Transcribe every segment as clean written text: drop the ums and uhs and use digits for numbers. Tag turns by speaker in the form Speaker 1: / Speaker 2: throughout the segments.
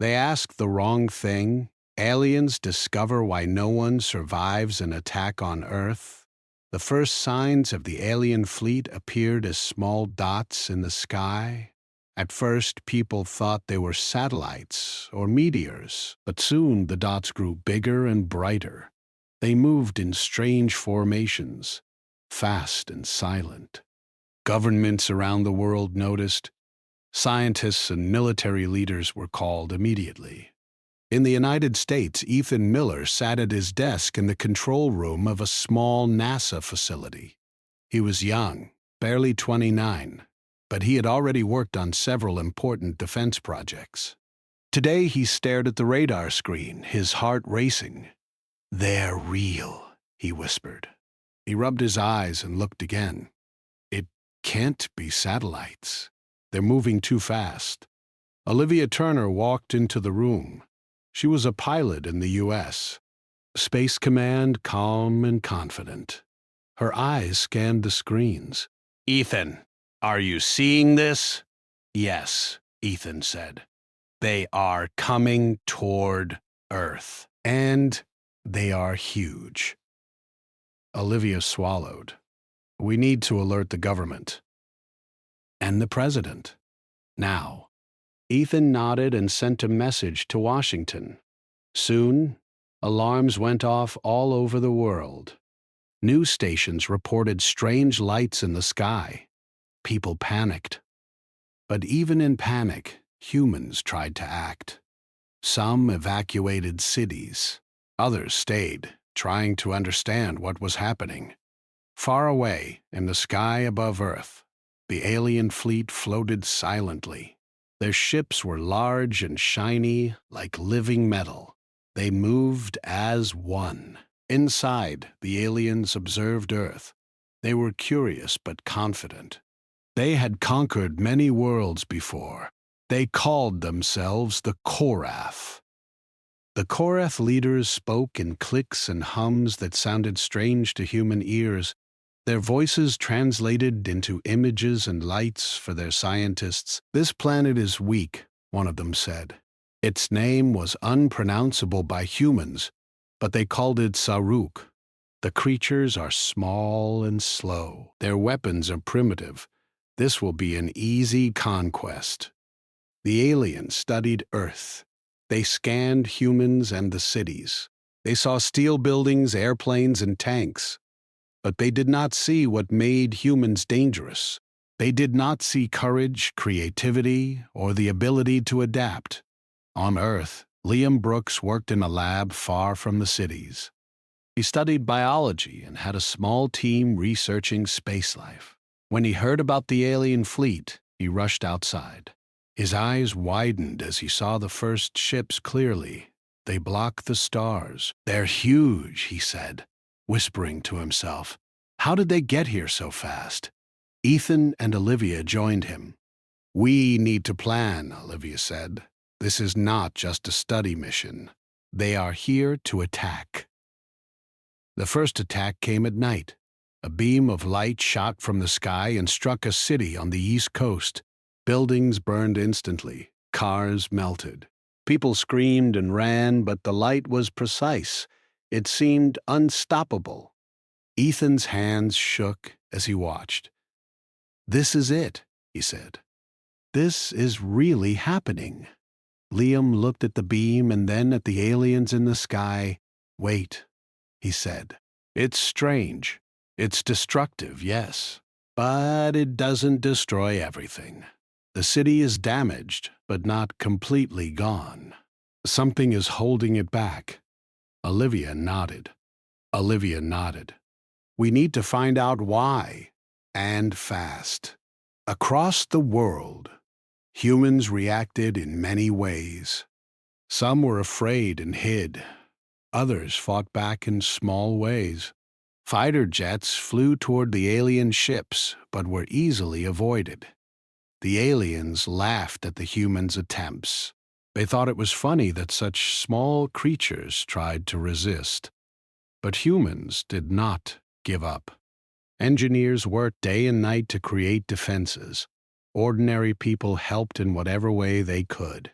Speaker 1: They ask the wrong thing. Aliens discover why no one survives an attack on Earth. The first signs of the alien fleet appeared as small dots in the sky. At first, people thought they were satellites or meteors, but soon the dots grew bigger and brighter. They moved in strange formations, fast and silent. Governments around the world noticed. Scientists and military leaders were called immediately. In the United States, Ethan Miller sat at his desk in the control room of a small NASA facility. He was young, barely 29, but he had already worked on several important defense projects. Today he stared at the radar screen, his heart racing. "They're real," he whispered. He rubbed his eyes and looked again. It can't be satellites. They're moving too fast. Olivia Turner walked into the room. She was a pilot in the U.S. Space Command, calm and confident. Her eyes scanned the screens. "Ethan, are you seeing this?" "Yes," Ethan said. "They are coming toward Earth, and they are huge." Olivia swallowed. "We need to alert the government." "And the president. Now." Ethan nodded and sent a message to Washington. Soon, alarms went off all over the world. News stations reported strange lights in the sky. People panicked. But even in panic, humans tried to act. Some evacuated cities. Others stayed, trying to understand what was happening. Far away, in the sky above Earth, the alien fleet floated silently. Their ships were large and shiny, like living metal. They moved as one. Inside, the aliens observed Earth. They were curious but confident. They had conquered many worlds before. They called themselves the Korath. The Korath leaders spoke in clicks and hums that sounded strange to human ears. Their voices translated into images and lights for their scientists. "This planet is weak," one of them said. Its name was unpronounceable by humans, but they called it Saruk. "The creatures are small and slow. Their weapons are primitive. This will be an easy conquest." The aliens studied Earth. They scanned humans and the cities. They saw steel buildings, airplanes, and tanks. But they did not see what made humans dangerous. They did not see courage, creativity, or the ability to adapt. On Earth, Liam Brooks worked in a lab far from the cities. He studied biology and had a small team researching space life. When he heard about the alien fleet, he rushed outside. His eyes widened as he saw the first ships clearly. They block the stars. "They're huge," he said, whispering to himself. "How did they get here so fast?" Ethan and Olivia joined him. "We need to plan," Olivia said. "This is not just a study mission. They are here to attack." The first attack came at night. A beam of light shot from the sky and struck a city on the East Coast. Buildings burned instantly. Cars melted. People screamed and ran, but the light was precise. It seemed unstoppable. Ethan's hands shook as he watched. "This is it," he said. "This is really happening." Liam looked at the beam and then at the aliens in the sky. "Wait," he said. "It's strange. It's destructive, yes, but it doesn't destroy everything. The city is damaged, but not completely gone. Something is holding it back." Olivia nodded. "We need to find out why, and fast." Across the world, humans reacted in many ways. Some were afraid and hid. Others fought back in small ways. Fighter jets flew toward the alien ships, but were easily avoided. The aliens laughed at the humans' attempts. They thought it was funny that such small creatures tried to resist. But humans did not give up. Engineers worked day and night to create defenses. Ordinary people helped in whatever way they could.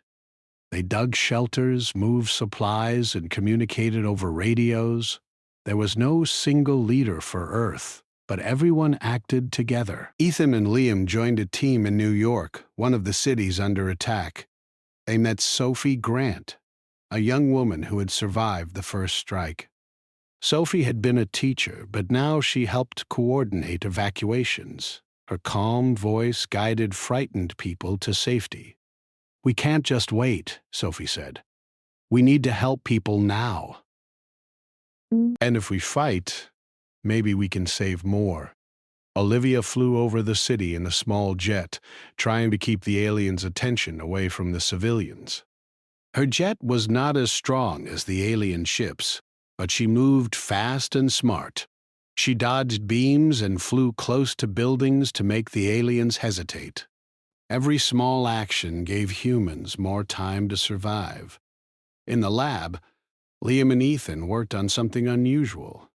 Speaker 1: They dug shelters, moved supplies, and communicated over radios. There was no single leader for Earth, but everyone acted together. Ethan and Liam joined a team in New York, one of the cities under attack. They met Sophie Grant, a young woman who had survived the first strike. Sophie had been a teacher, but now she helped coordinate evacuations. Her calm voice guided frightened people to safety. "We can't just wait," Sophie said. "We need to help people now. And if we fight, maybe we can save more." Olivia flew over the city in a small jet, trying to keep the aliens' attention away from the civilians. Her jet was not as strong as the alien ships, but she moved fast and smart. She dodged beams and flew close to buildings to make the aliens hesitate. Every small action gave humans more time to survive. In the lab, Liam and Ethan worked on something unusual.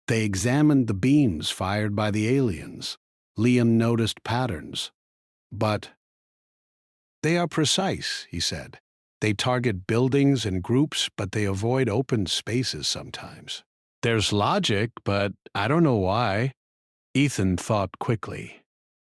Speaker 1: They examined the beams fired by the aliens. Liam noticed patterns. "But they are precise," he said. "They target buildings and groups, but they avoid open spaces sometimes. There's logic, but I don't know why." Ethan thought quickly.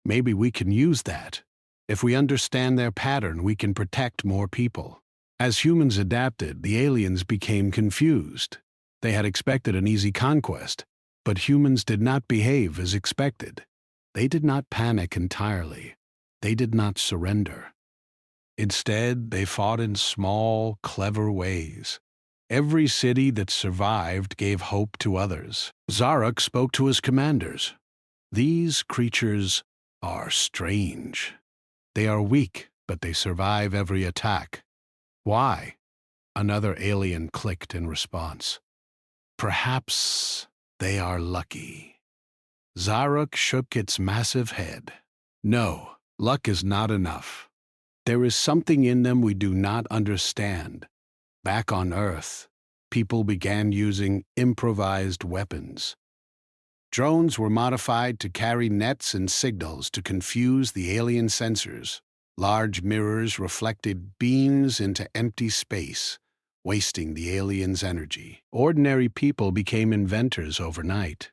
Speaker 1: "Maybe we can use that. If we understand their pattern, we can protect more people." As humans adapted, the aliens became confused. They had expected an easy conquest, but humans did not behave as expected. They did not panic entirely. They did not surrender. Instead, they fought in small, clever ways. Every city that survived gave hope to others. Zarok spoke to his commanders. "These creatures are strange. They are weak, but they survive every attack. Why?" Another alien clicked in response. "Perhaps they are lucky." Zarok shook its massive head. "No, luck is not enough. There is something in them we do not understand." Back on Earth, people began using improvised weapons. Drones were modified to carry nets and signals to confuse the alien sensors. Large mirrors reflected beams into empty space, wasting the aliens' energy. Ordinary people became inventors overnight.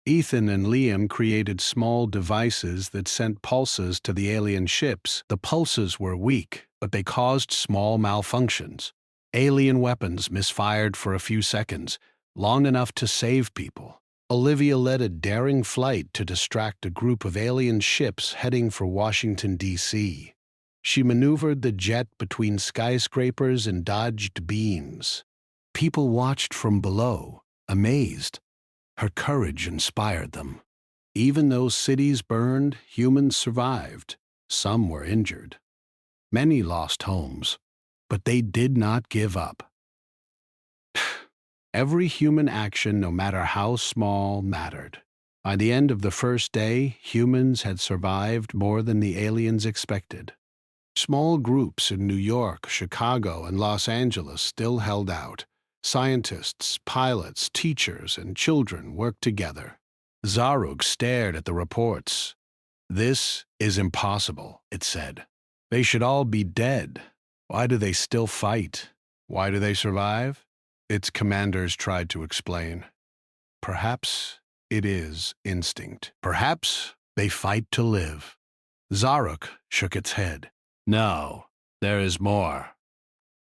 Speaker 1: Ethan and Liam created small devices that sent pulses to the alien ships. The pulses were weak, but they caused small malfunctions. Alien weapons misfired for a few seconds, long enough to save people. Olivia led a daring flight to distract a group of alien ships heading for Washington, D.C. She maneuvered the jet between skyscrapers and dodged beams. People watched from below, amazed. Her courage inspired them. Even though cities burned, humans survived. Some were injured. Many lost homes, but they did not give up. Every human action, no matter how small, mattered. By the end of the first day, humans had survived more than the aliens expected. Small groups in New York, Chicago, and Los Angeles still held out. Scientists, pilots, teachers, and children worked together. Zaruk stared at the reports. "This is impossible," it said. "They should all be dead. Why do they still fight? Why do they survive?" Its commanders tried to explain. "Perhaps it is instinct. Perhaps they fight to live." Zaruk shook its head. "No, there is more.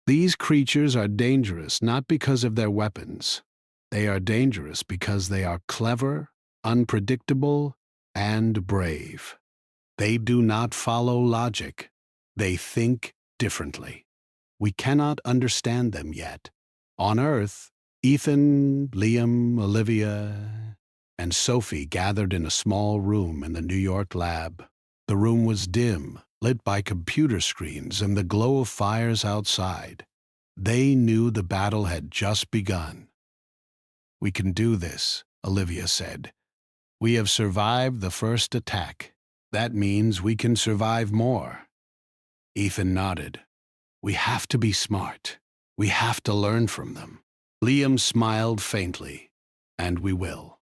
Speaker 1: These creatures are dangerous not because of their weapons. They are dangerous because they are clever, unpredictable, and brave. They do not follow logic. They think differently. We cannot understand them yet." On Earth, Ethan, Liam, Olivia, and Sophie gathered in a small room in the New York lab. The room was dim, lit by computer screens and the glow of fires outside. They knew the battle had just begun. "We can do this," Olivia said. "We have survived the first attack. That means we can survive more." Ethan nodded. "We have to be smart. We have to learn from them." Liam smiled faintly. "And we will.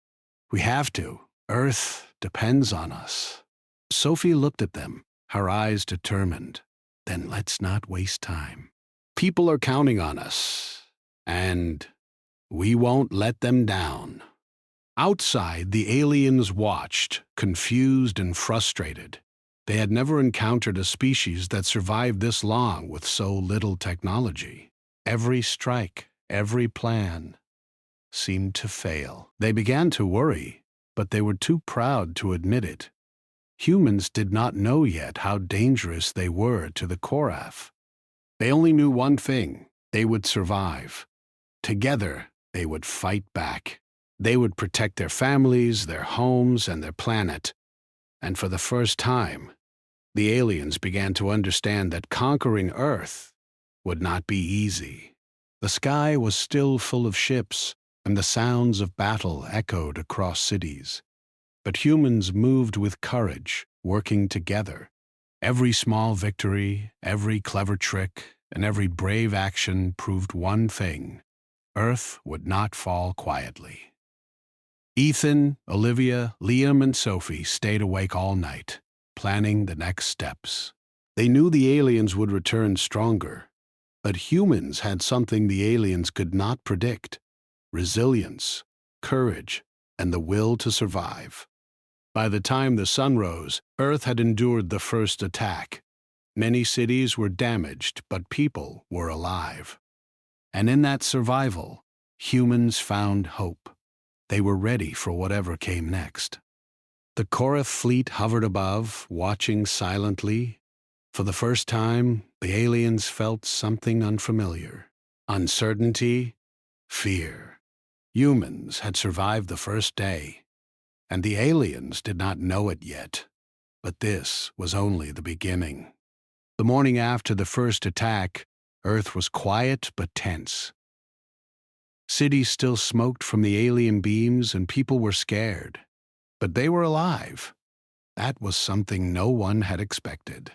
Speaker 1: We have to. Earth depends on us." Sophie looked at them, her eyes determined. "Then let's not waste time." People are counting on us, and we won't let them down." Outside, the aliens watched, confused and frustrated. They had never encountered a species that survived this long with so little technology. Every strike, every plan seemed to fail. They began to worry, but they were too proud to admit it. Humans did not know yet how dangerous they were to the Korath. They only knew one thing: they would survive. Together, they would fight back. They would protect their families, their homes, and their planet. And for the first time, the aliens began to understand that conquering Earth would not be easy. The sky was still full of ships, and the sounds of battle echoed across cities. But humans moved with courage, working together. Every small victory, every clever trick, and every brave action proved one thing: Earth would not fall quietly. Ethan, Olivia, Liam, and Sophie stayed awake all night, planning the next steps. They knew the aliens would return stronger, but humans had something the aliens could not predict: resilience, courage, and the will to survive. By the time the sun rose, Earth had endured the first attack. Many cities were damaged, but people were alive. And in that survival, humans found hope. They were ready for whatever came next. The Korath fleet hovered above, watching silently. For the first time, the aliens felt something unfamiliar: uncertainty, fear. Humans had survived the first day, and the aliens did not know it yet. But this was only the beginning. The morning after the first attack, Earth was quiet but tense. Cities still smoked from the alien beams, and people were scared. But they were alive. That was something no one had expected.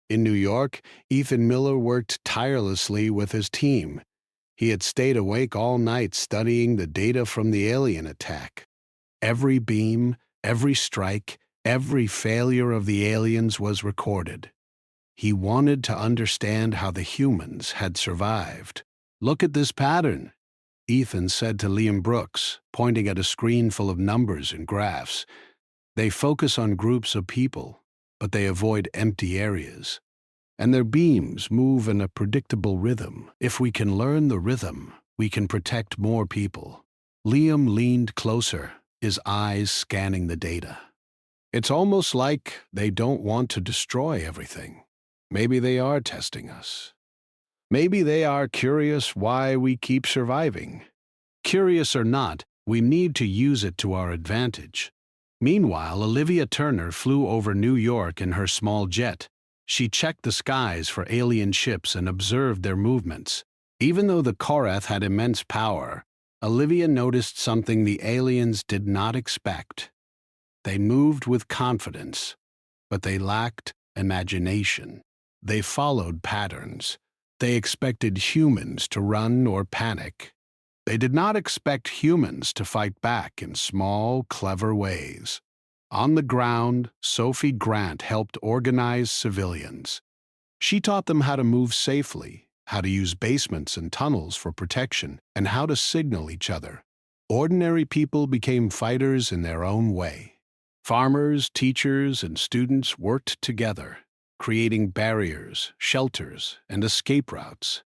Speaker 1: In New York, Ethan Miller worked tirelessly with his team. He had stayed awake all night studying the data from the alien attack. Every beam, every strike, every failure of the aliens was recorded. He wanted to understand how the humans had survived. "Look at this pattern," Ethan said to Liam Brooks, pointing at a screen full of numbers and graphs. "They focus on groups of people, but they avoid empty areas. And their beams move in a predictable rhythm. If we can learn the rhythm, we can protect more people." Liam leaned closer, his eyes scanning the data. "It's almost like they don't want to destroy everything. Maybe they are testing us. Maybe they are curious why we keep surviving. Curious or not, we need to use it to our advantage." Meanwhile, Olivia Turner flew over New York in her small jet. She checked the skies for alien ships and observed their movements. Even though the Korath had immense power, Olivia noticed something the aliens did not expect. They moved with confidence, but they lacked imagination. They followed patterns. They expected humans to run or panic. They did not expect humans to fight back in small, clever ways. On the ground, Sophie Grant helped organize civilians. She taught them how to move safely, how to use basements and tunnels for protection, and how to signal each other. Ordinary people became fighters in their own way. Farmers, teachers, and students worked together, creating barriers, shelters, and escape routes.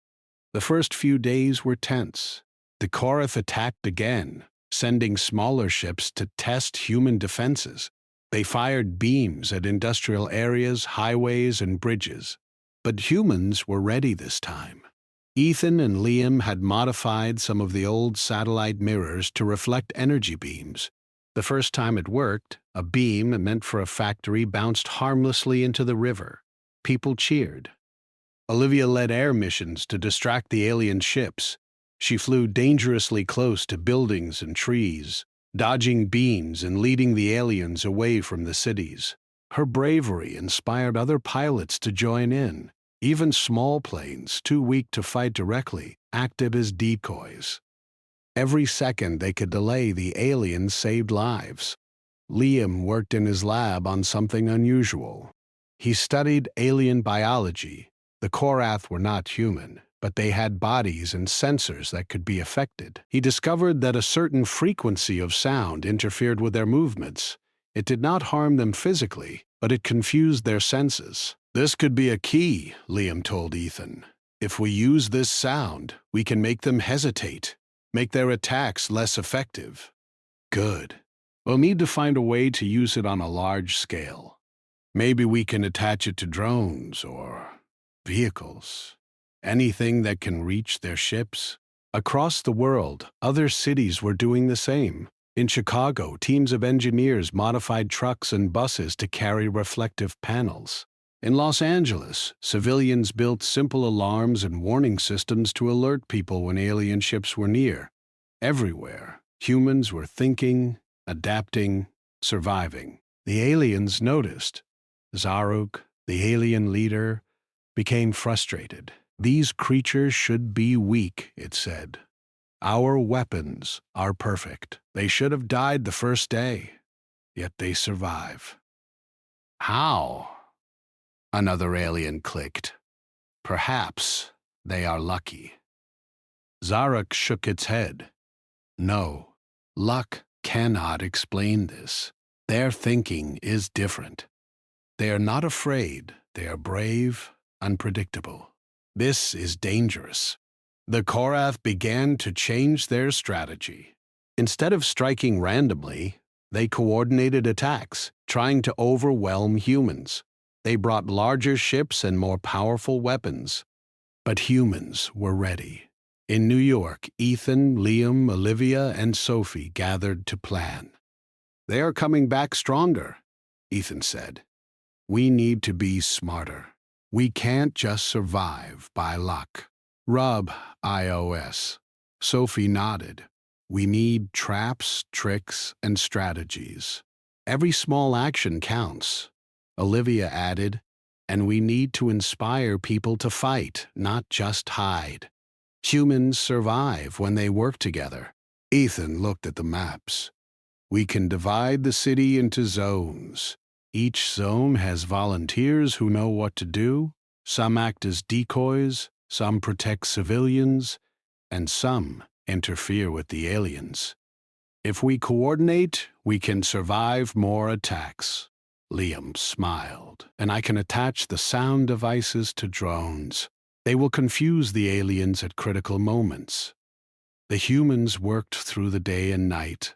Speaker 1: The first few days were tense. The Korath attacked again, sending smaller ships to test human defenses. They fired beams at industrial areas, highways, and bridges. But humans were ready this time. Ethan and Liam had modified some of the old satellite mirrors to reflect energy beams. The first time it worked, a beam meant for a factory bounced harmlessly into the river. People cheered. Olivia led air missions to distract the alien ships. She flew dangerously close to buildings and trees, dodging beams and leading the aliens away from the cities. Her bravery inspired other pilots to join in. Even small planes, too weak to fight directly, acted as decoys. Every second they could delay, the aliens saved lives. Liam worked in his lab on something unusual. He studied alien biology. The Korath were not human. but they had bodies and sensors that could be affected. He discovered that a certain frequency of sound interfered with their movements. It did not harm them physically, but it confused their senses. "This could be a key," Liam told Ethan. "If we use this sound, we can make them hesitate, make their attacks less effective." "Good. We'll need to find a way to use it on a large scale. Maybe we can attach it to drones or vehicles. Anything that can reach their ships." Across the world, other cities were doing the same. In Chicago, teams of engineers modified trucks and buses to carry reflective panels. In Los Angeles, civilians built simple alarms and warning systems to alert people when alien ships were near. Everywhere, humans were thinking, adapting, surviving. The aliens noticed. Zaruk, the alien leader, became frustrated. "These creatures should be weak," it said. "Our weapons are perfect. They should have died the first day, yet they survive." "How?" Another alien clicked. "Perhaps they are lucky." Zaruk shook its head. "No, luck cannot explain this. Their thinking is different. They are not afraid. They are brave, unpredictable. This is dangerous." The Korath began to change their strategy. Instead of striking randomly, they coordinated attacks, trying to overwhelm humans. They brought larger ships and more powerful weapons. But humans were ready. In New York, Ethan, Liam, Olivia, and Sophie gathered to plan. "They are coming back stronger," Ethan said. "We need to be smarter. We can't just survive by luck." "Rub, iOS." Sophie nodded. "We need traps, tricks, and strategies. Every small action counts." Olivia added, "And we need to inspire people to fight, not just hide. Humans survive when they work together." Ethan looked at the maps. "We can divide the city into zones. Each zone has volunteers who know what to do. Some act as decoys, some protect civilians, and some interfere with the aliens. If we coordinate, we can survive more attacks." Liam smiled. "And I can attach the sound devices to drones. They will confuse the aliens at critical moments." The humans worked through the day and night.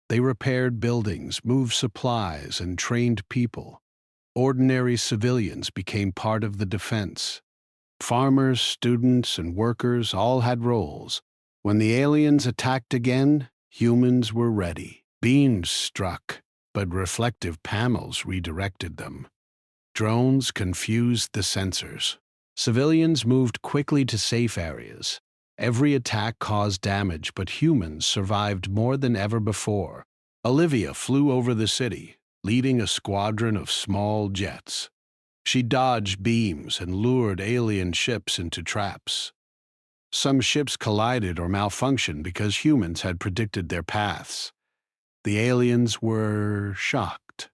Speaker 1: They repaired buildings, moved supplies, and trained people. Ordinary civilians became part of the defense. Farmers, students, and workers all had roles. When the aliens attacked again, humans were ready. Beams struck, but reflective panels redirected them. Drones confused the sensors. Civilians moved quickly to safe areas. Every attack caused damage, but humans survived more than ever before. Olivia flew over the city, leading a squadron of small jets. She dodged beams and lured alien ships into traps. Some ships collided or malfunctioned because humans had predicted their paths. The aliens were shocked.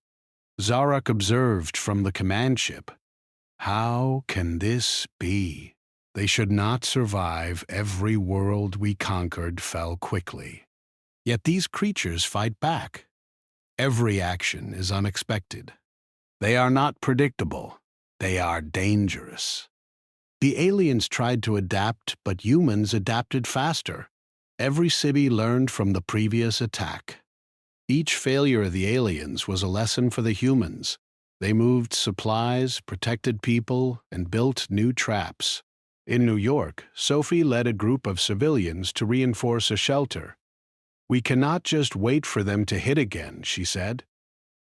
Speaker 1: Zaruk observed from the command ship. "How can this be? They should not survive. Every world we conquered fell quickly. Yet these creatures fight back. Every action is unexpected. They are not predictable. They are dangerous." The aliens tried to adapt, but humans adapted faster. Every city learned from the previous attack. Each failure of the aliens was a lesson for the humans. They moved supplies, protected people, and built new traps. In New York, Sophie led a group of civilians to reinforce a shelter. "We cannot just wait for them to hit again," she said.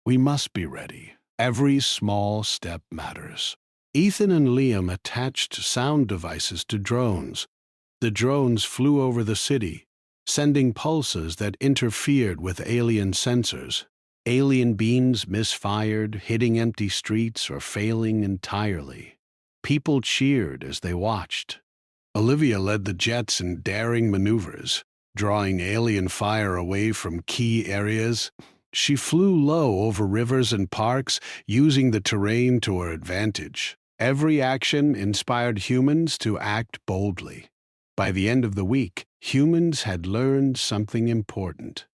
Speaker 1: "We must be ready. Every small step matters." Ethan and Liam attached sound devices to drones. The drones flew over the city, sending pulses that interfered with alien sensors. Alien beams misfired, hitting empty streets or failing entirely. People cheered as they watched. Olivia led the jets in daring maneuvers, drawing alien fire away from key areas. She flew low over rivers and parks, using the terrain to her advantage. Every action inspired humans to act boldly. By the end of the week, humans had learned something important.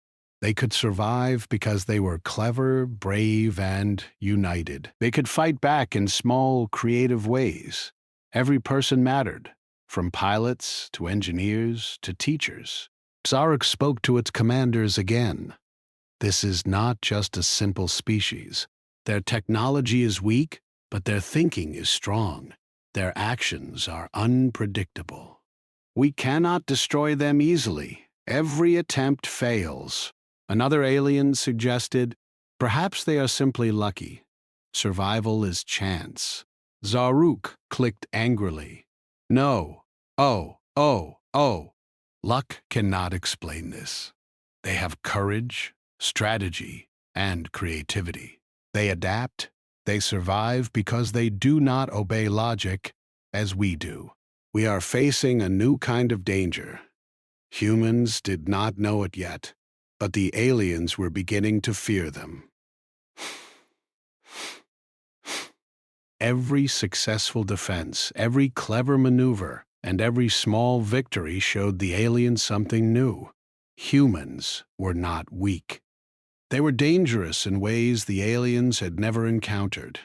Speaker 1: They could survive because they were clever, brave, and united. They could fight back in small, creative ways. Every person mattered, from pilots to engineers to teachers. Zarek spoke to its commanders again. This is not just a simple species. Their technology is weak, but their thinking is strong. Their actions are unpredictable. We cannot destroy them easily. Every attempt fails. Another alien suggested, perhaps they are simply lucky. Survival is chance. Zaruk clicked angrily. No. Oh. Luck cannot explain this. They have courage, strategy, and creativity. They adapt, they survive because they do not obey logic as we do. We are facing a new kind of danger. Humans did not know it yet, but the aliens were beginning to fear them. Every successful defense, every clever maneuver, and every small victory showed the aliens something new. Humans were not weak. They were dangerous in ways the aliens had never encountered.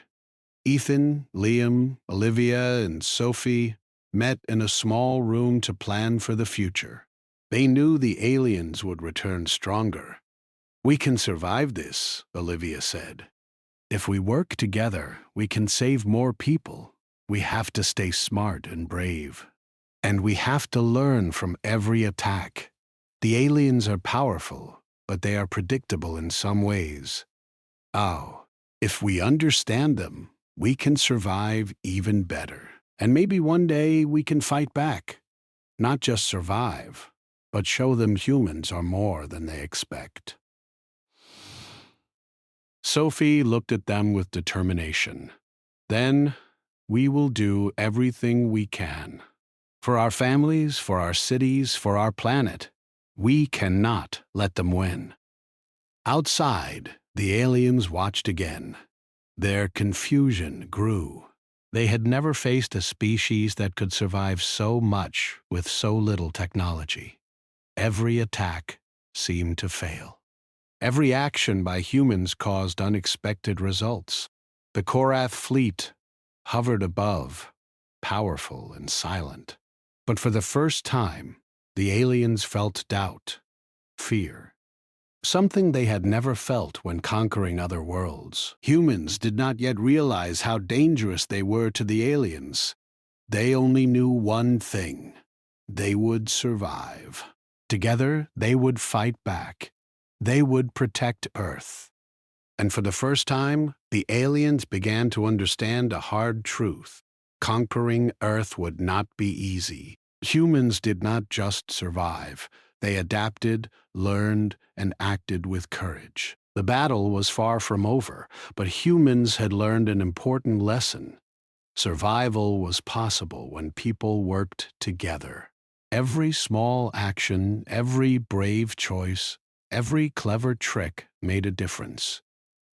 Speaker 1: Ethan, Liam, Olivia, and Sophie met in a small room to plan for the future. They knew the aliens would return stronger. We can survive this, Olivia said. If we work together, we can save more people. We have to stay smart and brave. And we have to learn from every attack. The aliens are powerful, but they are predictable in some ways. Oh, if we understand them, we can survive even better. And maybe one day we can fight back. Not just survive, but show them humans are more than they expect. Sophie looked at them with determination. Then, we will do everything we can. For our families, for our cities, for our planet. We cannot let them win. Outside, the aliens watched again. Their confusion grew. They had never faced a species that could survive so much with so little technology. Every attack seemed to fail. Every action by humans caused unexpected results. The Korath fleet hovered above, powerful and silent. But for the first time, the aliens felt doubt, fear. Something they had never felt when conquering other worlds. Humans did not yet realize how dangerous they were to the aliens. They only knew one thing: they would survive. Together, they would fight back. They would protect Earth. And for the first time, the aliens began to understand a hard truth. Conquering Earth would not be easy. Humans did not just survive. They adapted, learned, and acted with courage. The battle was far from over, but humans had learned an important lesson. Survival was possible when people worked together. Every small action, every brave choice, every clever trick made a difference.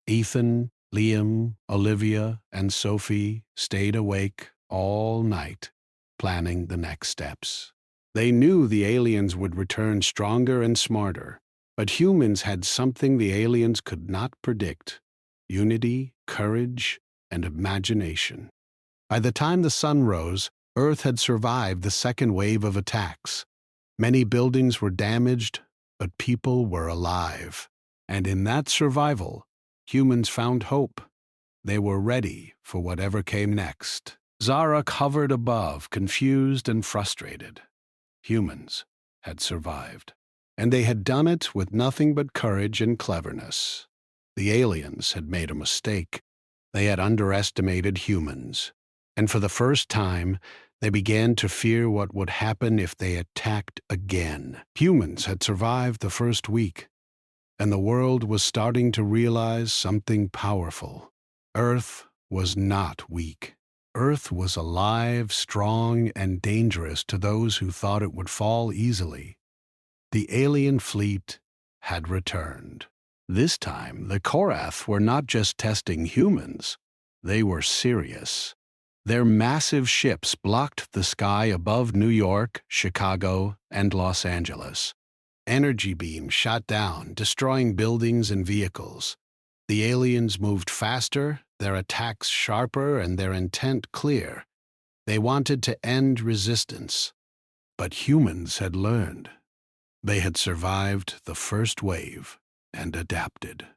Speaker 1: Ethan, Liam, Olivia, and Sophie stayed awake all night, planning the next steps. They knew the aliens would return stronger and smarter, but humans had something the aliens could not predict: unity, courage, and imagination. By the time the sun rose, Earth had survived the second wave of attacks. Many buildings were damaged, but people were alive. And in that survival, humans found hope. They were ready for whatever came next. Zarek hovered above, confused and frustrated. Humans had survived, and they had done it with nothing but courage and cleverness. The aliens had made a mistake. They had underestimated humans, and for the first time, they began to fear what would happen if they attacked again. Humans had survived the first week, and the world was starting to realize something powerful. Earth was not weak. Earth was alive, strong, and dangerous to those who thought it would fall easily. The alien fleet had returned. This time, the Korath were not just testing humans. They were serious. Their massive ships blocked the sky above New York, Chicago, and Los Angeles. Energy beams shot down, destroying buildings and vehicles. The aliens moved faster, their attacks sharper, and their intent clear. They wanted to end resistance. But humans had learned. They had survived the first wave and adapted.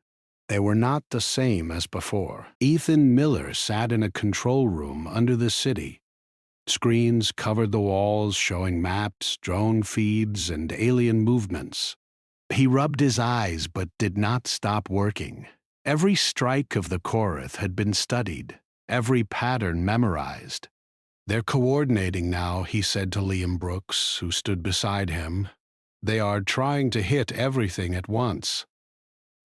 Speaker 1: They were not the same as before. Ethan Miller sat in a control room under the city. Screens covered the walls showing maps, drone feeds, and alien movements. He rubbed his eyes but did not stop working. Every strike of the Korath had been studied, every pattern memorized. "They're coordinating now," he said to Liam Brooks, who stood beside him. "They are trying to hit everything at once.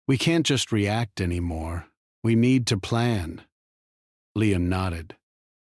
Speaker 1: We can't just react anymore. We need to plan." Liam nodded.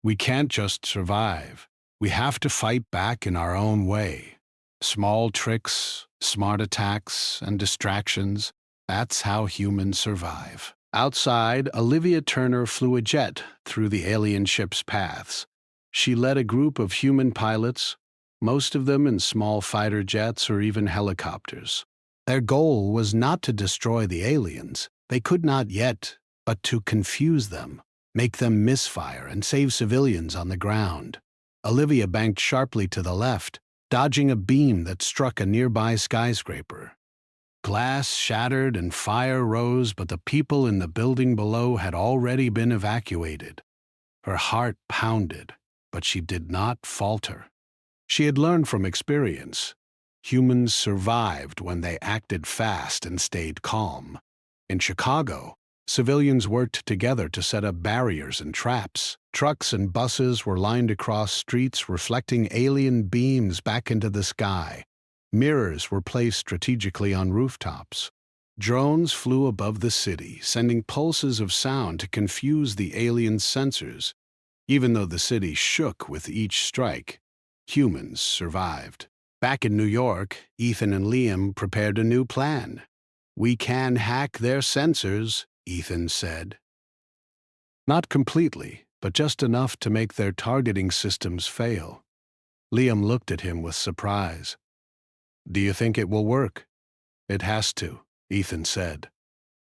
Speaker 1: "We can't just survive. We have to fight back in our own way. Small tricks, smart attacks, and distractions. That's how humans survive." Outside, Olivia Turner flew a jet through the alien ship's paths. She led a group of human pilots, most of them in small fighter jets or even helicopters. Their goal was not to destroy the aliens. They could not yet, but to confuse them, make them misfire, and save civilians on the ground. Olivia banked sharply to the left, dodging a beam that struck a nearby skyscraper. Glass shattered and fire rose, but the people in the building below had already been evacuated. Her heart pounded, but she did not falter. She had learned from experience. Humans survived when they acted fast and stayed calm. In Chicago, civilians worked together to set up barriers and traps. Trucks and buses were lined across streets, reflecting alien beams back into the sky. Mirrors were placed strategically on rooftops. Drones flew above the city, sending pulses of sound to confuse the alien sensors. Even though the city shook with each strike, humans survived. Back in New York, Ethan and Liam prepared a new plan. "We can hack their sensors," Ethan said. "Not completely, but just enough to make their targeting systems fail." Liam looked at him with surprise. "Do you think it will work?" "It has to," Ethan said.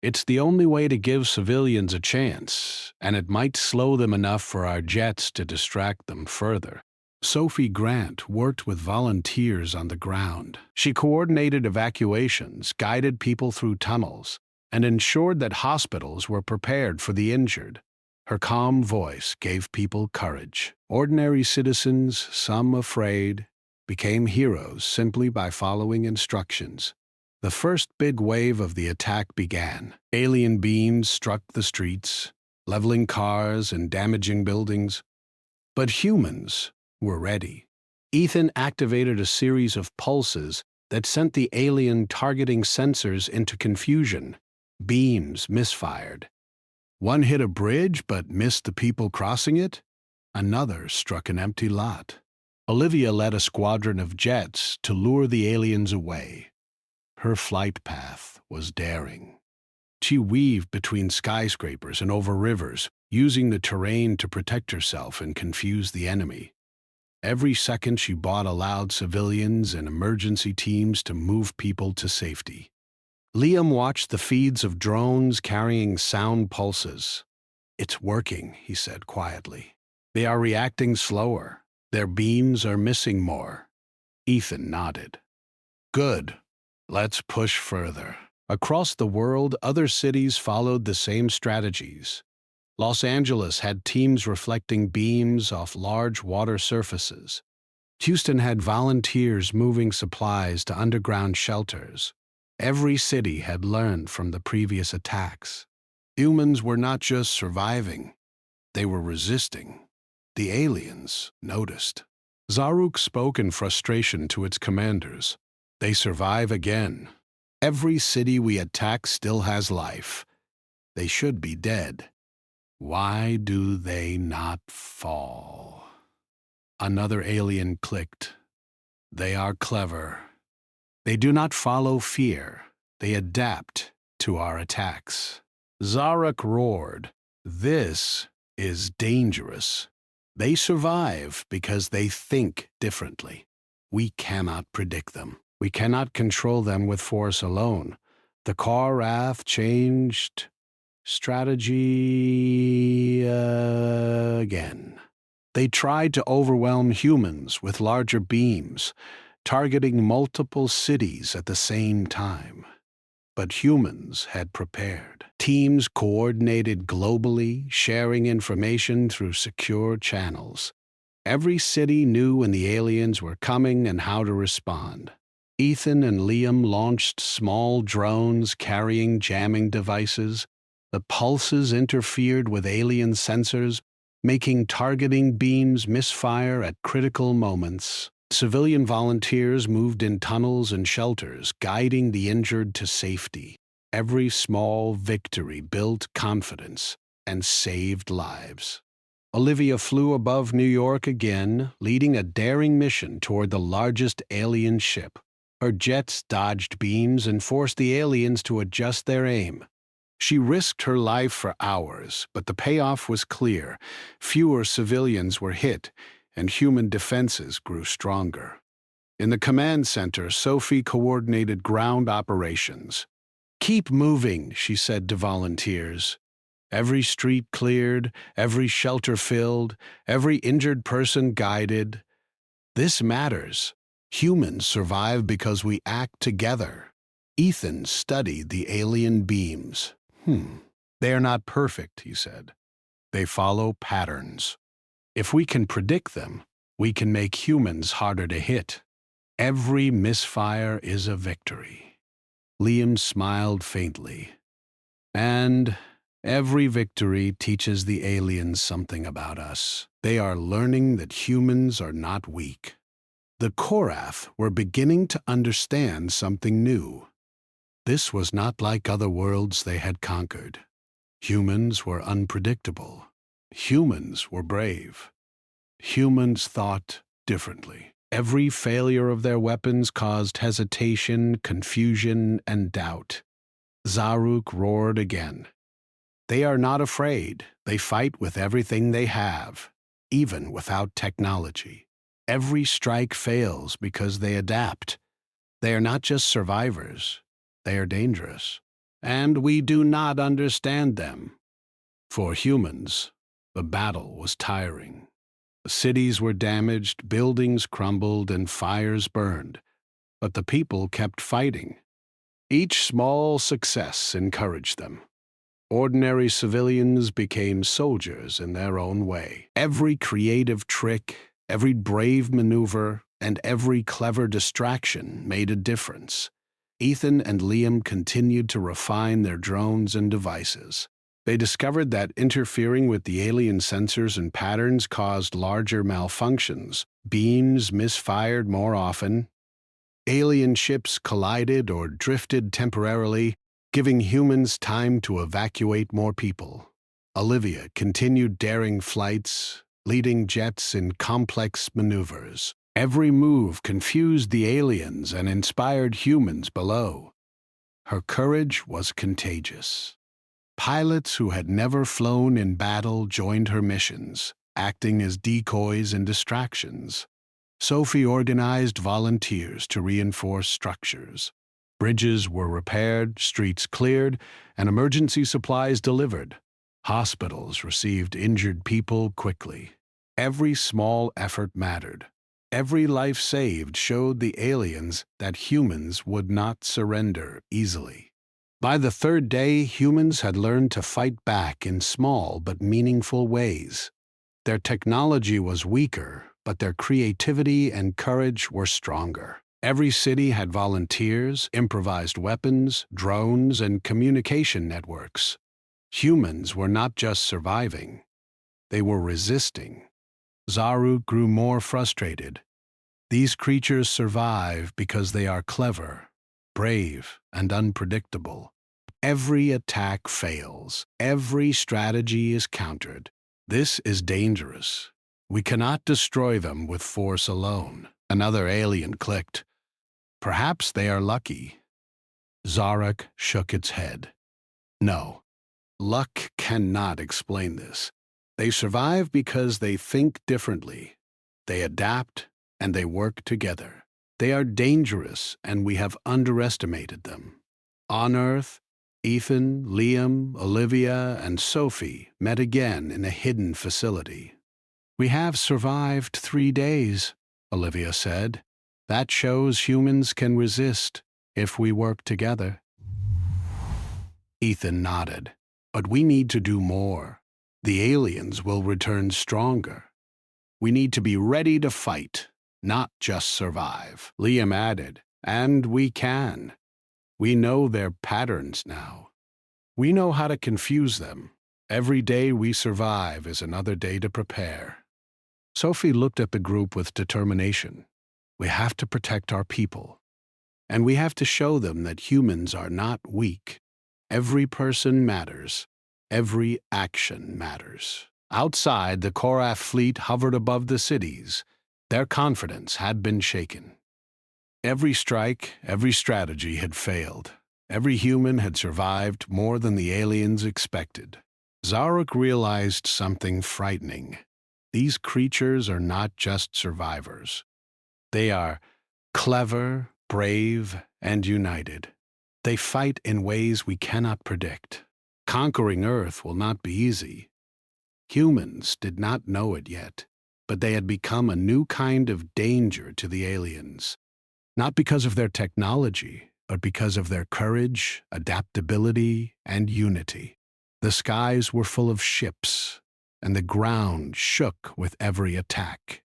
Speaker 1: "It's the only way to give civilians a chance, and it might slow them enough for our jets to distract them further." Sophie Grant worked with volunteers on the ground. She coordinated evacuations, guided people through tunnels, and ensured that hospitals were prepared for the injured. Her calm voice gave people courage. Ordinary citizens, some afraid, became heroes simply by following instructions. The first big wave of the attack began. Alien beams struck the streets, leveling cars and damaging buildings. But humans were ready. Ethan activated a series of pulses that sent the alien targeting sensors into confusion. Beams misfired. One hit a bridge but missed the people crossing it. Another struck an empty lot. Olivia led a squadron of jets to lure the aliens away. Her flight path was daring. She weaved between skyscrapers and over rivers, using the terrain to protect herself and confuse the enemy. Every second she brought allowed civilians and emergency teams to move people to safety. Liam watched the feeds of drones carrying sound pulses. "It's working," he said quietly. "They are reacting slower. Their beams are missing more." Ethan nodded. "Good. Let's push further." Across the world, other cities followed the same strategies. Los Angeles had teams reflecting beams off large water surfaces. Houston had volunteers moving supplies to underground shelters. Every city had learned from the previous attacks. Humans were not just surviving, they were resisting. The aliens noticed. Zaruk spoke in frustration to its commanders. "They survive again. Every city we attack still has life. They should be dead. Why do they not fall?" Another alien clicked. "They are clever. They do not follow fear. They adapt to our attacks." Zaruk roared. "This is dangerous. They survive because they think differently. We cannot predict them. We cannot control them with force alone. The Korath changed strategy again. They tried to overwhelm humans with larger beams, targeting multiple cities at the same time. But humans had prepared. Teams coordinated globally, sharing information through secure channels. Every city knew when the aliens were coming and how to respond. Ethan and Liam launched small drones carrying jamming devices. The pulses interfered with alien sensors, making targeting beams misfire at critical moments. Civilian volunteers moved in tunnels and shelters, guiding the injured to safety. Every small victory built confidence and saved lives. Olivia flew above New York again, leading a daring mission toward the largest alien ship. Her jets dodged beams and forced the aliens to adjust their aim. She risked her life for hours, but the payoff was clear. Fewer civilians were hit, and human defenses grew stronger. In the command center, Sophie coordinated ground operations. "Keep moving," she said to volunteers. Every street cleared, every shelter filled, every injured person guided. This matters. Humans survive because we act together. Ethan studied the alien beams. They are not perfect, he said. They follow patterns. If we can predict them, we can make humans harder to hit. Every misfire is a victory. Liam smiled faintly. And every victory teaches the aliens something about us. They are learning that humans are not weak. The Korath were beginning to understand something new. This was not like other worlds they had conquered. Humans were unpredictable. Humans were brave. Humans thought differently. Every failure of their weapons caused hesitation, confusion, and doubt. Zaruk roared again. They are not afraid. They fight with everything they have, even without technology. Every strike fails because they adapt. They are not just survivors. They are dangerous. And we do not understand them. For humans, the battle was tiring. Cities were damaged, buildings crumbled, and fires burned. But the people kept fighting. Each small success encouraged them. Ordinary civilians became soldiers in their own way. Every creative trick, every brave maneuver, and every clever distraction made a difference. Ethan and Liam continued to refine their drones and devices. They discovered that interfering with the alien sensors and patterns caused larger malfunctions. Beams misfired more often. Alien ships collided or drifted temporarily, giving humans time to evacuate more people. Olivia continued daring flights, leading jets in complex maneuvers. Every move confused the aliens and inspired humans below. Her courage was contagious. Pilots who had never flown in battle joined her missions, acting as decoys and distractions. Sophie organized volunteers to reinforce structures. Bridges were repaired, streets cleared, and emergency supplies delivered. Hospitals received injured people quickly. Every small effort mattered. Every life saved showed the aliens that humans would not surrender easily. By the third day, humans had learned to fight back in small but meaningful ways. Their technology was weaker, but their creativity and courage were stronger. Every city had volunteers, improvised weapons, drones, and communication networks. Humans were not just surviving, they were resisting. Zaruk grew more frustrated. These creatures survive because they are clever, brave, and unpredictable. Every attack fails. Every strategy is countered. This is dangerous. We cannot destroy them with force alone. Another alien clicked. Perhaps they are lucky. Zaruk shook its head. No, luck cannot explain this. They survive because they think differently. They adapt and they work together. They are dangerous and we have underestimated them. On Earth, Ethan, Liam, Olivia, and Sophie met again in a hidden facility. "We have survived 3 days," Olivia said. "That shows humans can resist if we work together." Ethan nodded. "But we need to do more. The aliens will return stronger. We need to be ready to fight, not just survive." Liam added, "And we can. We know their patterns now. We know how to confuse them. Every day we survive is another day to prepare." Sophie looked at the group with determination. "We have to protect our people. And we have to show them that humans are not weak. Every person matters. Every action matters." Outside, the Korath fleet hovered above the cities. Their confidence had been shaken. Every strike, every strategy had failed. Every human had survived more than the aliens expected. Zaruk realized something frightening. These creatures are not just survivors. They are clever, brave, and united. They fight in ways we cannot predict. Conquering Earth will not be easy. Humans did not know it yet, but they had become a new kind of danger to the aliens. Not because of their technology, but because of their courage, adaptability, and unity. The skies were full of ships, and the ground shook with every attack.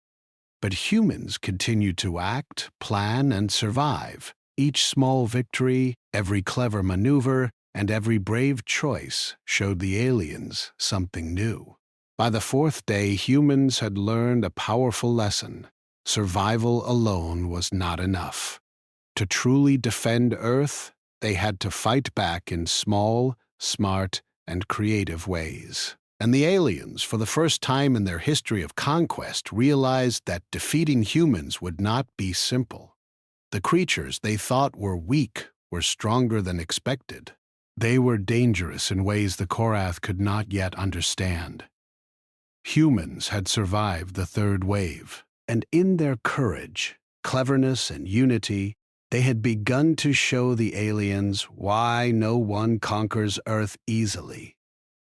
Speaker 1: But humans continued to act, plan, and survive. Each small victory, every clever maneuver, and every brave choice showed the aliens something new. By the 4th day, humans had learned a powerful lesson. Survival alone was not enough. To truly defend Earth, they had to fight back in small, smart, and creative ways. And the aliens, for the first time in their history of conquest, realized that defeating humans would not be simple. The creatures they thought were weak were stronger than expected. They were dangerous in ways the Korath could not yet understand. Humans had survived the 3rd wave, and in their courage, cleverness, and unity, they had begun to show the aliens why no one conquers Earth easily.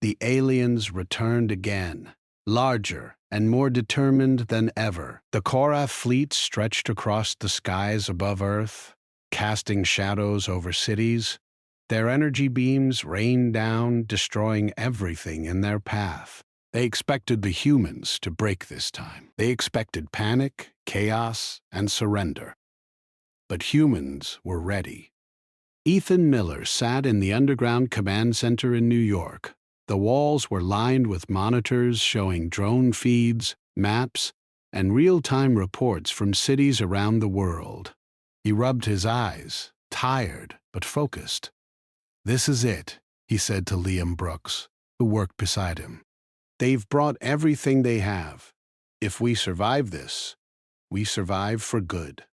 Speaker 1: The aliens returned again, larger and more determined than ever. The Korath fleet stretched across the skies above Earth, casting shadows over cities. Their energy beams rained down, destroying everything in their path. They expected the humans to break this time. They expected panic, chaos, and surrender. But humans were ready. Ethan Miller sat in the underground command center in New York. The walls were lined with monitors showing drone feeds, maps, and real-time reports from cities around the world. He rubbed his eyes, tired but focused. "This is it," he said to Liam Brooks, who worked beside him. "They've brought everything they have. If we survive this, we survive for good."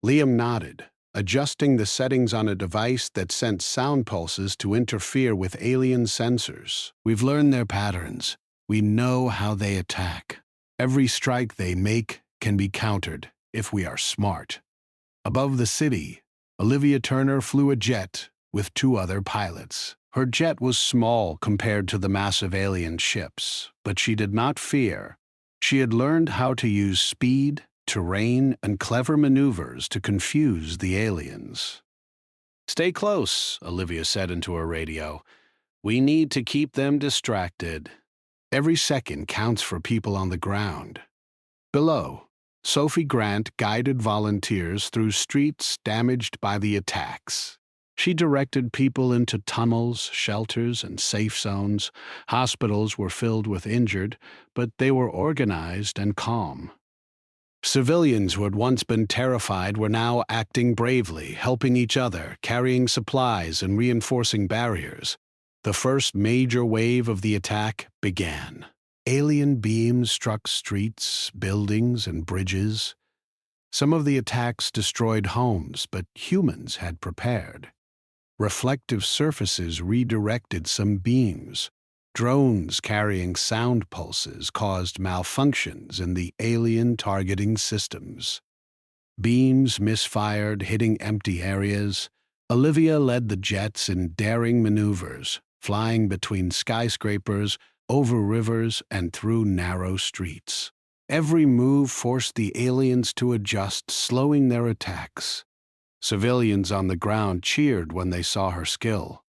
Speaker 1: Liam nodded, adjusting the settings on a device that sent sound pulses to interfere with alien sensors. "We've learned their patterns. We know how they attack. Every strike they make can be countered if we are smart." Above the city, Olivia Turner flew a jet with 2 other pilots. Her jet was small compared to the massive alien ships, but she did not fear. She had learned how to use speed, terrain, and clever maneuvers to confuse the aliens. "Stay close," Olivia said into her radio. "We need to keep them distracted. Every second counts for people on the ground." Below, Sophie Grant guided volunteers through streets damaged by the attacks. She directed people into tunnels, shelters, and safe zones. Hospitals were filled with injured, but they were organized and calm. Civilians who had once been terrified were now acting bravely, helping each other, carrying supplies, and reinforcing barriers. The first major wave of the attack began. Alien beams struck streets, buildings, and bridges. Some of the attacks destroyed homes, but humans had prepared. Reflective surfaces redirected some beams. Drones carrying sound pulses caused malfunctions in the alien targeting systems. Beams misfired, hitting empty areas. Olivia led the jets in daring maneuvers, flying between skyscrapers, over rivers, and through narrow streets. Every move forced the aliens to adjust, slowing their attacks. Civilians on the ground cheered when they saw her skill.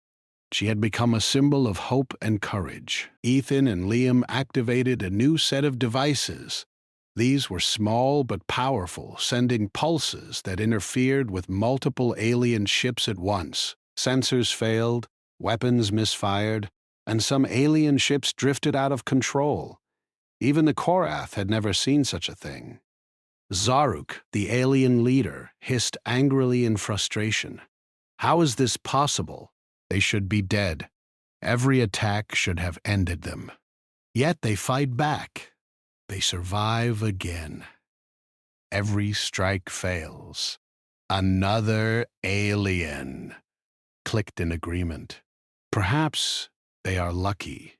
Speaker 1: She had become a symbol of hope and courage. Ethan and Liam activated a new set of devices. These were small but powerful, sending pulses that interfered with multiple alien ships at once. Sensors failed, weapons misfired, and some alien ships drifted out of control. Even the Korath had never seen such a thing. Zaruk, the alien leader, hissed angrily in frustration. How is this possible? They should be dead. Every attack should have ended them. Yet they fight back. They survive again. Every strike fails. Another alien. Clicked in agreement. Perhaps they are lucky.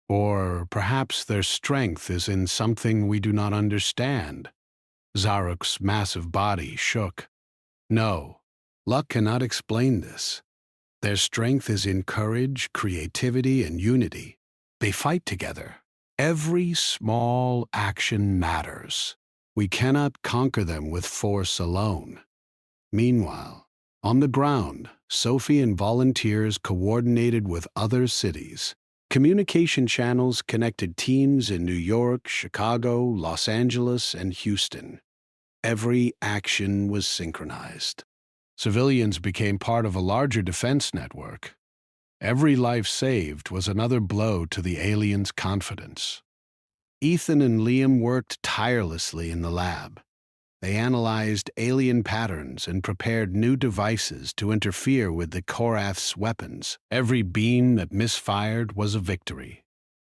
Speaker 1: Or perhaps their strength is in something we do not understand. Zaruk's massive body shook. No, luck cannot explain this. Their strength is in courage, creativity, and unity. They fight together. Every small action matters. We cannot conquer them with force alone. Meanwhile, on the ground, Sophie and volunteers coordinated with other cities. Communication channels connected teams in New York, Chicago, Los Angeles, and Houston. Every action was synchronized. Civilians became part of a larger defense network. Every life saved was another blow to the aliens' confidence. Ethan and Liam worked tirelessly in the lab. They analyzed alien patterns and prepared new devices to interfere with the Korath's weapons. Every beam that misfired was a victory.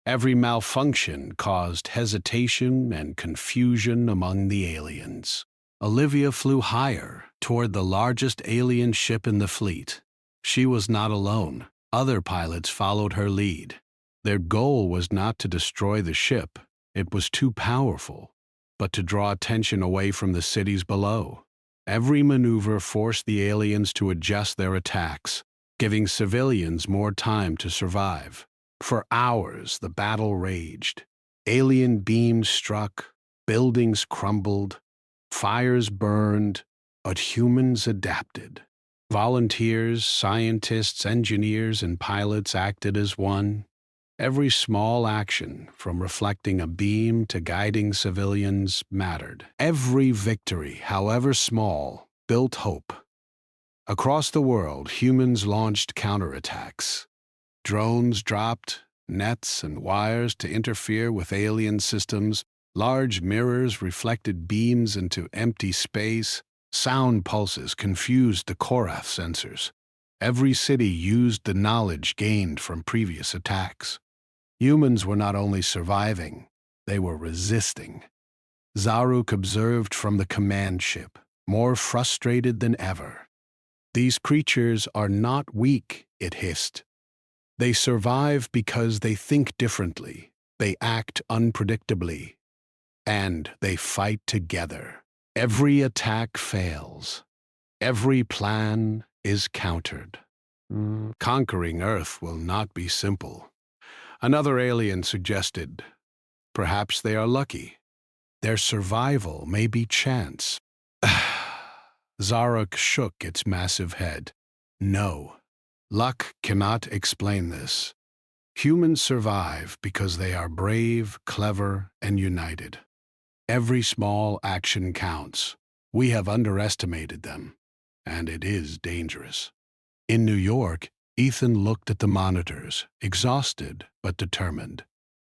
Speaker 1: Every malfunction caused hesitation and confusion among the aliens. Olivia flew higher, toward the largest alien ship in the fleet. She was not alone. Other pilots followed her lead. Their goal was not to destroy the ship. It was too powerful, but to draw attention away from the cities below. Every maneuver forced the aliens to adjust their attacks, giving civilians more time to survive. For hours, the battle raged. Alien beams struck, buildings crumbled, fires burned, but humans adapted. Volunteers, scientists, engineers, and pilots acted as one. Every small action, from reflecting a beam to guiding civilians, mattered. Every victory, however small, built hope. Across the world, humans launched counterattacks. Drones dropped nets and wires to interfere with alien systems. Large mirrors reflected beams into empty space. Sound pulses confused the Korath sensors. Every city used the knowledge gained from previous attacks. Humans were not only surviving, they were resisting. Zaruk observed from the command ship, more frustrated than ever. These creatures are not weak, it hissed. They survive because they think differently, they act unpredictably, and they fight together. Every attack fails. Every plan is countered. Conquering Earth will not be simple. Another alien suggested, perhaps they are lucky. Their survival may be chance. Zaruk shook its massive head. No, luck cannot explain this. Humans survive because they are brave, clever, and united. Every small action counts. We have underestimated them, and it is dangerous. In New York, Ethan looked at the monitors, exhausted but determined.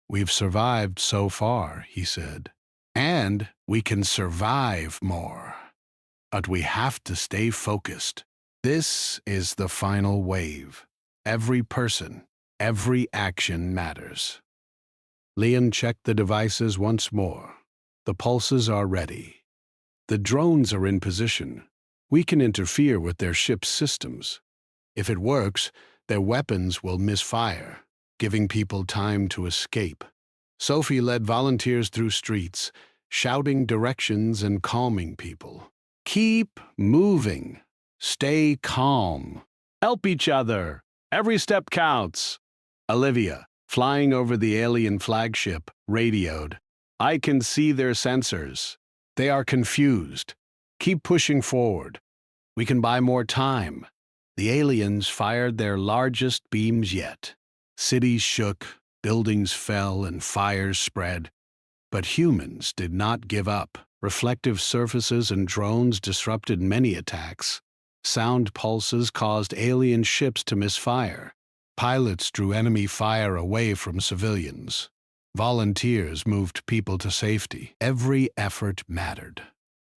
Speaker 1: We've survived so far, he said, and we can survive more. But we have to stay focused. This is the final wave. Every person, every action matters. Liam checked the devices once more. The pulses are ready. The drones are in position. We can interfere with their ship's systems. If it works, their weapons will misfire. giving people time to escape. Sophie led volunteers through streets, shouting directions and calming people. Keep moving. Stay calm. Help each other. Every step counts. Olivia, flying over the alien flagship, radioed. I can see their sensors. They are confused. Keep pushing forward. We can buy more time. The aliens fired their largest beams yet. Cities shook, buildings fell, and fires spread. But humans did not give up. Reflective surfaces and drones disrupted many attacks. Sound pulses caused alien ships to misfire. Pilots drew enemy fire away from civilians. Volunteers moved people to safety. Every effort mattered.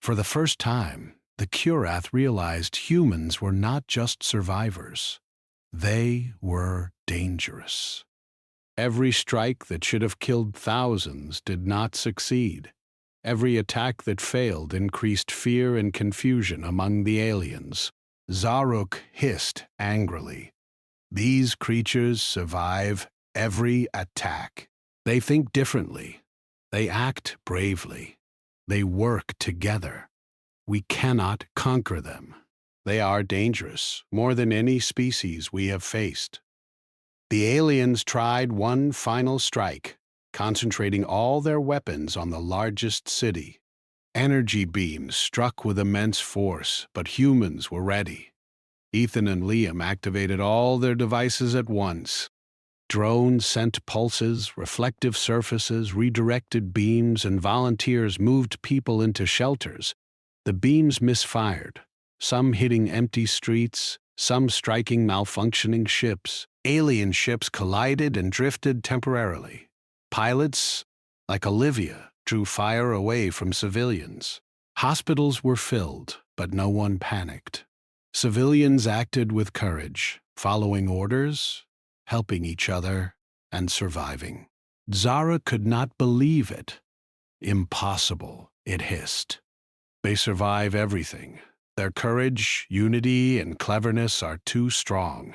Speaker 1: For the first time, the Curath realized humans were not just survivors. They were dangerous. Every strike that should have killed thousands did not succeed. Every attack that failed increased fear and confusion among the aliens. Zaruk hissed angrily. These creatures survive every attack. They think differently. They act bravely. They work together. We cannot conquer them. They are dangerous, more than any species we have faced. The aliens tried one final strike, concentrating all their weapons on the largest city. Energy beams struck with immense force, but humans were ready. Ethan and Liam activated all their devices at once. Drones sent pulses, reflective surfaces, redirected beams, and volunteers moved people into shelters. The beams misfired, some hitting empty streets, some striking malfunctioning ships. Alien ships collided and drifted temporarily. Pilots, like Olivia, drew fire away from civilians. Hospitals were filled, but no one panicked. Civilians acted with courage, following orders, helping each other, and surviving. Zara could not believe it. Impossible, it hissed. They survive everything. Their courage, unity, and cleverness are too strong.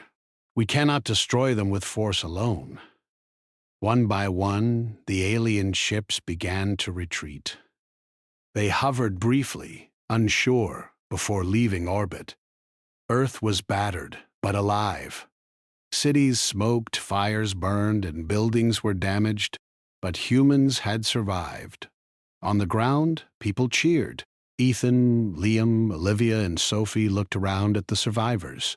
Speaker 1: We cannot destroy them with force alone. One by one, the alien ships began to retreat. They hovered briefly, unsure, before leaving orbit. Earth was battered, but alive. Cities smoked, fires burned, and buildings were damaged, but humans had survived. On the ground, people cheered. Ethan, Liam, Olivia, and Sophie looked around at the survivors.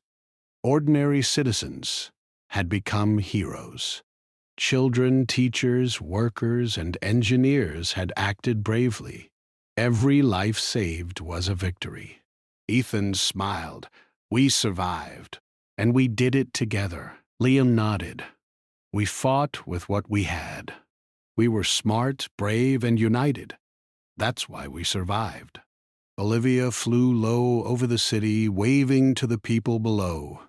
Speaker 1: Ordinary citizens had become heroes. Children, teachers, workers, and engineers had acted bravely. Every life saved was a victory. Ethan smiled. We survived, and we did it together. Liam nodded. We fought with what we had. We were smart, brave, and united. That's why we survived. Olivia flew low over the city, waving to the people below.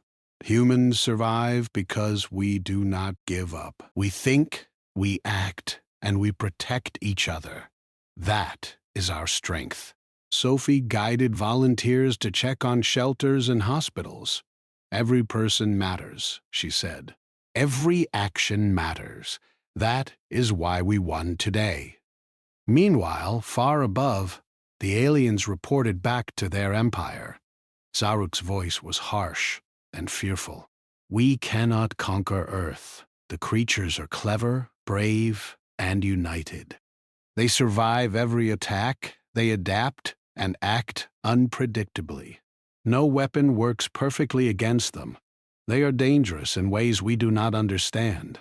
Speaker 1: Humans survive because we do not give up. We think, we act, and we protect each other. That is our strength. Sophie guided volunteers to check on shelters and hospitals. Every person matters, she said. Every action matters. That is why we won today. Meanwhile, far above, the aliens reported back to their empire. Zaruk's voice was harsh and fearful. We cannot conquer Earth. The creatures are clever, brave, and united. They survive every attack, they adapt, and act unpredictably. No weapon works perfectly against them. They are dangerous in ways we do not understand.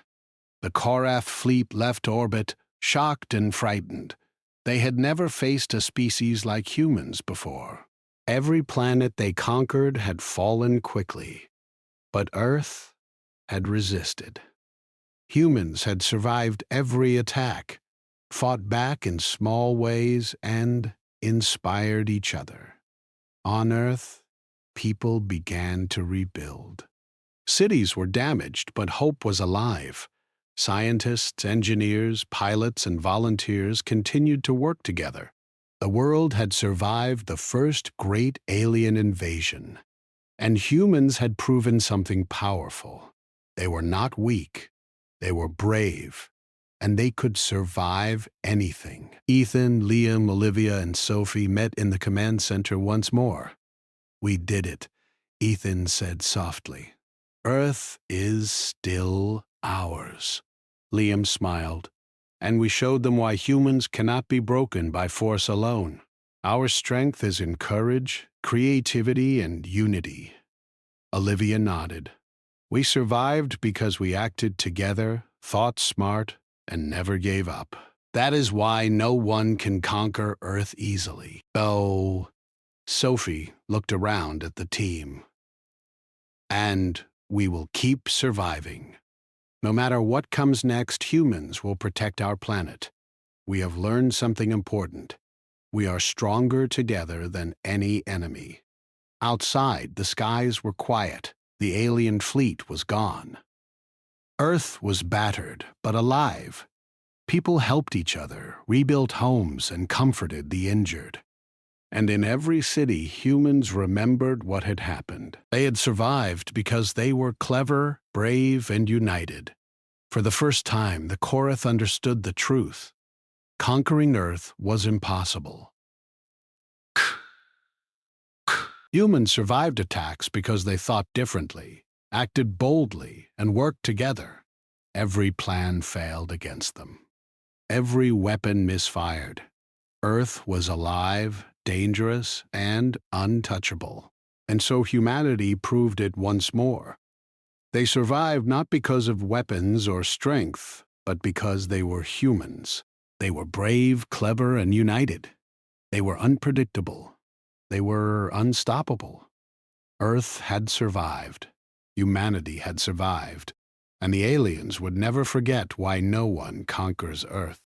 Speaker 1: The Korath fleet left orbit, shocked and frightened. They had never faced a species like humans before. Every planet they conquered had fallen quickly. But Earth had resisted. Humans had survived every attack, fought back in small ways, and inspired each other. On Earth, people began to rebuild. Cities were damaged, but hope was alive. Scientists, engineers, pilots, and volunteers continued to work together. The world had survived the first great alien invasion, and humans had proven something powerful. They were not weak. They were brave, and they could survive anything. Ethan, Liam, Olivia, and Sophie met in the command center once more. "We did it," Ethan said softly. "Earth is still ours." Liam smiled. "And we showed them why humans cannot be broken by force alone. Our strength is in courage, creativity, and unity." Olivia nodded. "We survived because we acted together, thought smart, and never gave up. That is why no one can conquer Earth easily." So, Sophie looked around at the team. "And we will keep surviving. No matter what comes next, humans will protect our planet. We have learned something important. We are stronger together than any enemy." Outside, the skies were quiet. The alien fleet was gone. Earth was battered, but alive. People helped each other, rebuilt homes, and comforted the injured. And in every city, humans remembered what had happened. They had survived because they were clever, brave, and united. For the first time, the Korath understood the truth. Conquering Earth was impossible. Humans survived attacks because they thought differently, acted boldly, and worked together. Every plan failed against them. Every weapon misfired. Earth was alive, dangerous, and untouchable. And so humanity proved it once more. They survived not because of weapons or strength, but because they were humans. They were brave, clever, and united. They were unpredictable. They were unstoppable. Earth had survived. Humanity had survived. And the aliens would never forget why no one conquers Earth.